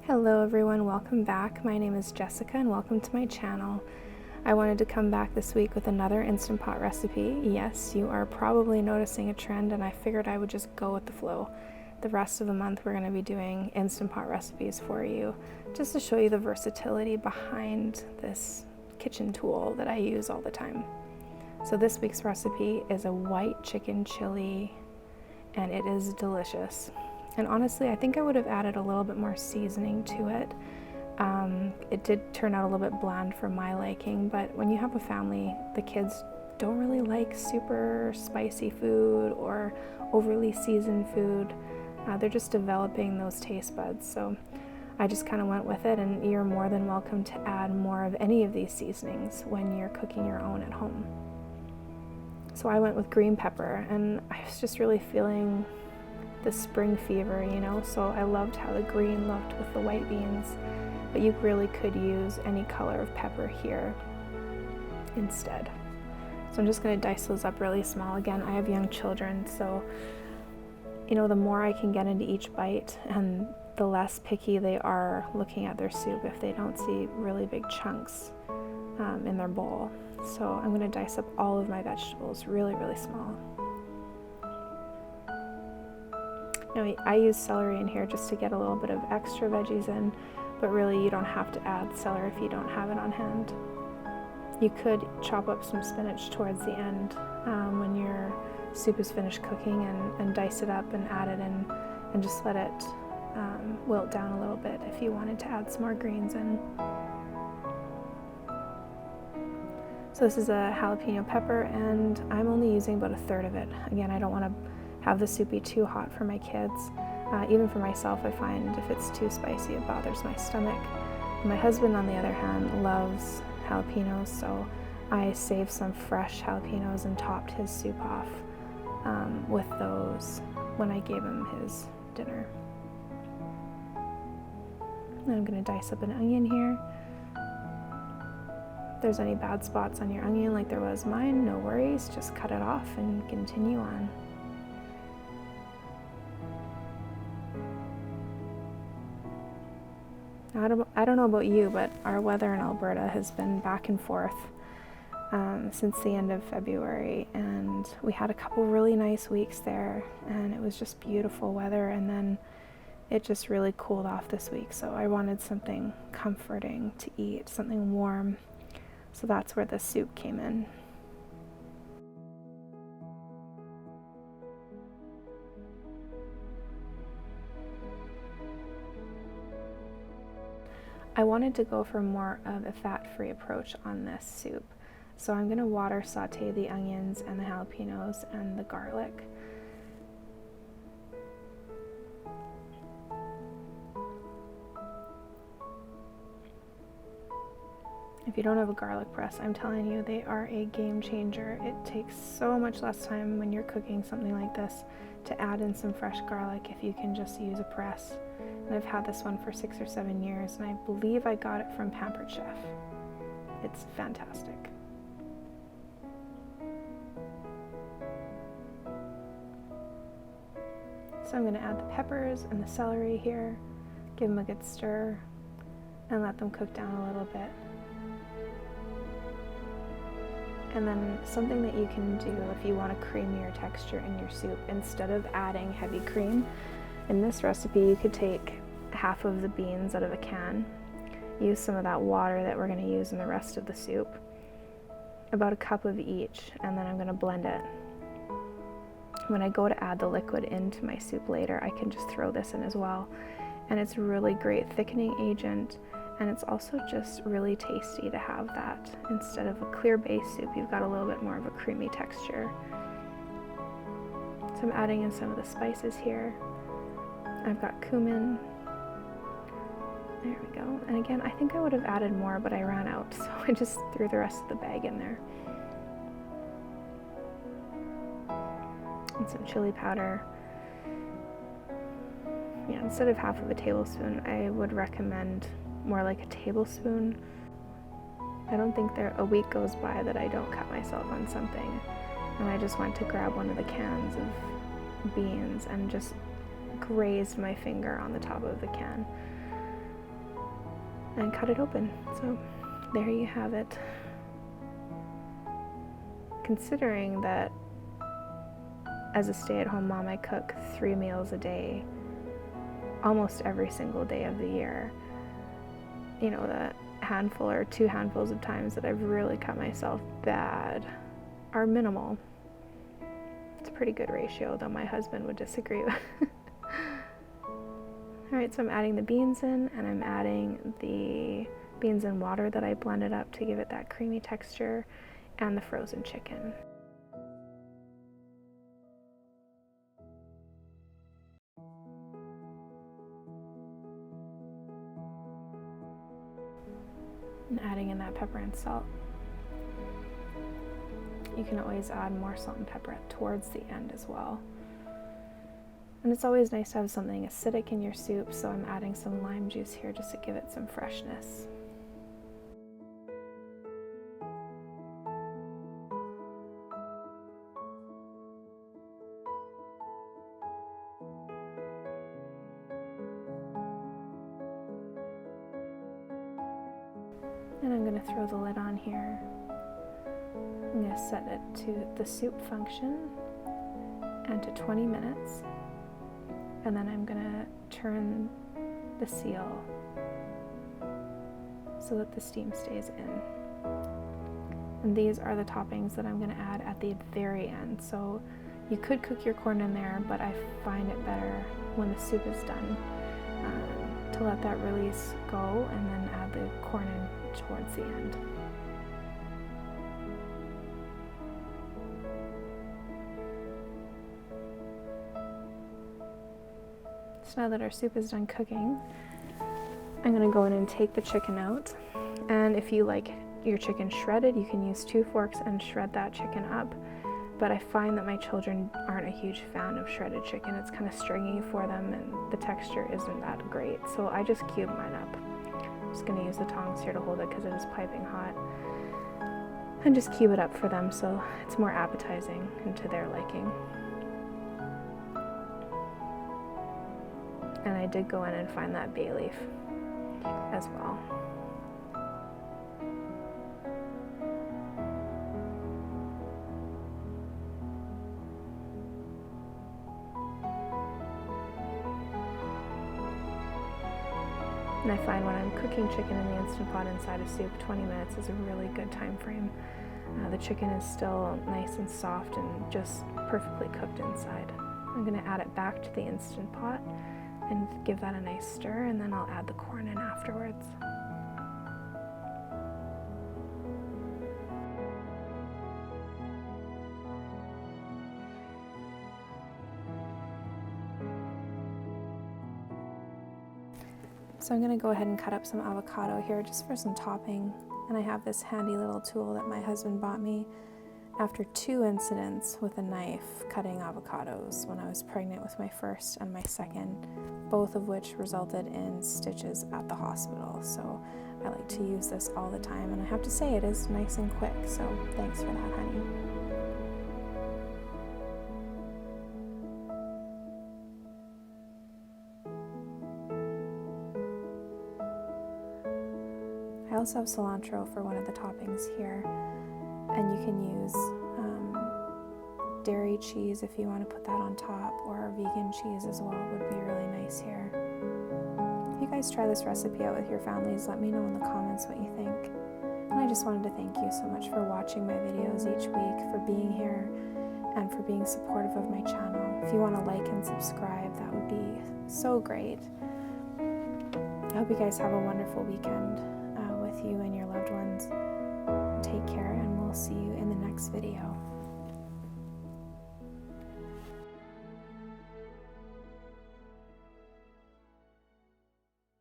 Hello everyone, welcome back. My name is Jessica and welcome to my channel. I wanted to come back this week with another Instant Pot recipe. Yes, you are probably noticing a trend and I figured I would just go with the flow. The rest of the month we're going to be doing Instant Pot recipes for you, just to show you the versatility behind this kitchen tool that I use all the time. So this week's recipe is a white chicken chili and it is delicious. And honestly, I think I would have added a little bit more seasoning to it. It did turn out a little bit bland for my liking, but when you have a family, the kids don't really like super spicy food or overly seasoned food. They're just developing those taste buds. So I just kind of went with it, and you're more than welcome to add more of any of these seasonings when you're cooking your own at home. So I went with green pepper, and I was just really feeling the spring fever, you know, so I loved how the green looked with the white beans, but you really could use any color of pepper here instead. So I'm just going to dice those up really small. Again, I have young children, so you know, the more I can get into each bite and the less picky they are looking at their soup if they don't see really big chunks in their bowl. So I'm going to dice up all of my vegetables really, really small. Now, I use celery in here just to get a little bit of extra veggies in, but really you don't have to add celery if you don't have it on hand. You could chop up some spinach towards the end when your soup is finished cooking and dice it up and add it in and just let it wilt down a little bit if you wanted to add some more greens in. So this is a jalapeno pepper and I'm only using about a third of it. Again, I don't want to have the soup be too hot for my kids. Even for myself, I find if it's too spicy, it bothers my stomach. My husband, on the other hand, loves jalapenos, so I saved some fresh jalapenos and topped his soup off with those when I gave him his dinner. And I'm going to dice up an onion here. If there's any bad spots on your onion like there was mine, no worries, just cut it off and continue on. I don't know about you, but our weather in Alberta has been back and forth since the end of February, and we had a couple really nice weeks there, and it was just beautiful weather, and then it just really cooled off this week, so I wanted something comforting to eat, something warm, so that's where the soup came in. I wanted to go for more of a fat-free approach on this soup, so I'm going to water saute the onions and the jalapenos and the garlic. If you don't have a garlic press, I'm telling you, they are a game changer. It takes so much less time when you're cooking something like this to add in some fresh garlic if you can just use a press. And I've had this one for 6 or 7 years, and I believe I got it from Pampered Chef. It's fantastic. So I'm going to add the peppers and the celery here, give them a good stir, and let them cook down a little bit. And then something that you can do if you want a creamier texture in your soup, instead of adding heavy cream, in this recipe you could take half of the beans out of a can, use some of that water that we're going to use in the rest of the soup, about a cup of each, and then I'm going to blend it. When I go to add the liquid into my soup later, I can just throw this in as well, and it's a really great thickening agent, and it's also just really tasty to have that. Instead of a clear base soup, you've got a little bit more of a creamy texture. So I'm adding in some of the spices here. I've got cumin. There we go. And again, I think I would have added more, but I ran out, so I just threw the rest of the bag in there. And some chili powder. Yeah, instead of half of a tablespoon, I would recommend more like a tablespoon. I don't think a week goes by that I don't cut myself on something. And I just went to grab one of the cans of beans and just grazed my finger on the top of the can. and cut it open. So there you have it. Considering that as a stay-at-home mom, I cook 3 meals a day, almost every single day of the year. You know, the handful or 2 handfuls of times that I've really cut myself bad are minimal. It's a pretty good ratio, though my husband would disagree with. Alright, so I'm adding the beans in, and I'm adding the beans and water that I blended up to give it that creamy texture, and the frozen chicken. And adding in that pepper and salt. You can always add more salt and pepper towards the end as well. And it's always nice to have something acidic in your soup, so I'm adding some lime juice here just to give it some freshness. And I'm going to throw the lid on here. I'm going to set it to the soup function and to 20 minutes. And then I'm going to turn the seal so that the steam stays in. And these are the toppings that I'm going to add at the very end. So you could cook your corn in there, but I find it better when the soup is done to let that release go and then add the corn in towards the end. So now that our soup is done cooking, I'm going to go in and take the chicken out. And if you like your chicken shredded, you can use 2 forks and shred that chicken up. But I find that my children aren't a huge fan of shredded chicken. It's kind of stringy for them and the texture isn't that great. So I just cube mine up. I'm just going to use the tongs here to hold it because it is piping hot. And just cube it up for them so it's more appetizing and to their liking. And I did go in and find that bay leaf as well. And I find when I'm cooking chicken in the Instant Pot inside a soup, 20 minutes is a really good time frame. The chicken is still nice and soft and just perfectly cooked inside. I'm going to add it back to the Instant Pot and give that a nice stir, and then I'll add the corn in afterwards. So I'm going to go ahead and cut up some avocado here just for some topping, and I have this handy little tool that my husband bought me after 2 incidents with a knife cutting avocados when I was pregnant with my first and my second, both of which resulted in stitches at the hospital. So I like to use this all the time, and I have to say it is nice and quick, so thanks for that, honey. I also have cilantro for one of the toppings here, and you can use dairy cheese if you want to put that on top, or vegan cheese as well would be really nice here. If you guys try this recipe out with your families, let me know in the comments what you think. And I just wanted to thank you so much for watching my videos each week, for being here, and for being supportive of my channel. If you want to like and subscribe, that would be so great. I hope you guys have a wonderful weekend with you and your loved ones. Take care, and we'll see you in the next video.